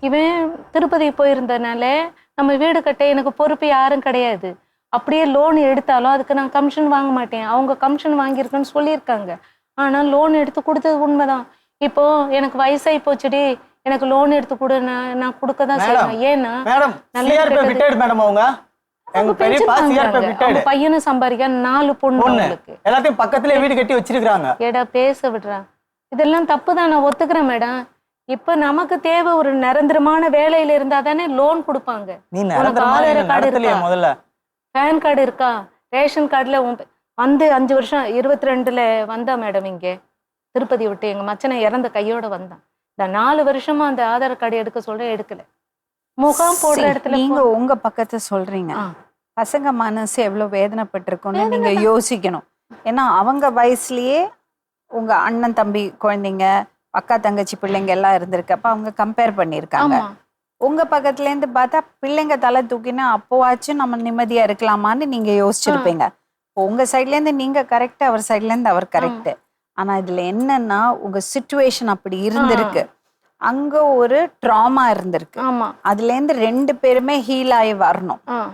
இவன் திருப்பதி போயிருந்தனால நம்ம வீடு கட்ட எனக்கு பொறுப்பு யாரும் கிடையாது. அப்படியே லோன் எடுத்தாலும் அதுக்கு நான் கமிஷன் வாங்க மாட்டேன். அவங்க கமிஷன் வாங்கியிருக்குன்னு சொல்லியிருக்காங்க. ஆனால் லோன் எடுத்து கொடுத்தது உண்மைதான். இப்போ எனக்கு வயசாகி போச்சுடி, எனக்கு லோன் எடுத்து கொடு, நான் கொடுக்க தான் செய்வேன். ஏன்னா பையனும் சம்பாதிக்க 4 பொண்ணு எல்லாத்தையும் பக்கத்துல வீடு கட்டி வச்சிருக்காங்க. ஏடா பேச விடுறான். இதெல்லாம் தப்பு தான், நான் ஒத்துக்கிறேன் மேடம். இப்ப நமக்கு தேவை ஒரு நிரந்தரமான வேலையில இருந்தா தானே லோன் கொடுப்பாங்க. ஆதார் கார்டு இருக்கா, முதல்ல பேன் கார்டு இருக்கா, ரேஷன் கார்டுல வந்து 5 வருஷம் 22ல வந்தா மேடம். இங்க திருப்பதி விட்டு எங்க மச்சனை இறந்த கையோட வந்தான். இந்த 4 வருஷமா அந்த ஆதார் கார்டு எடுக்க சொல்ற, எடுக்கல. முகாம் போடுற இடத்துல நீங்க உங்க பக்கத்தை சொல்றீங்க. பசங்க மனசு எவ்வளவு வேதனைப்பட்டிருக்கும்னு நீங்க யோசிக்கணும். ஏன்னா அவங்க வயசுலயே உங்க அண்ணன் தம்பி குழந்தைங்க, அக்கா தங்கச்சி பிள்ளைங்க எல்லாம் இருந்திருக்கு. அப்ப அவங்க கம்பேர் பண்ணிருக்காங்க. உங்க பக்கத்துல இருந்து பார்த்தா பிள்ளைங்க தலை தூக்கினா அப்போவாச்சும் நம்ம நிம்மதியா இருக்கலாமான்னு நீங்க யோசிச்சிருப்பீங்க. உங்க சைட்ல இருந்து நீங்க கரெக்ட், அவர் சைட்ல இருந்து அவர் கரெக்ட். ஆனா இதுல என்னன்னா உங்க சிச்சுவேஷன் அப்படி இருந்திருக்கு. அங்க ஒரு ட்ராமா இருந்திருக்கு. அதுல இருந்து 2 பேருமே ஹீல் ஆகி வரணும்.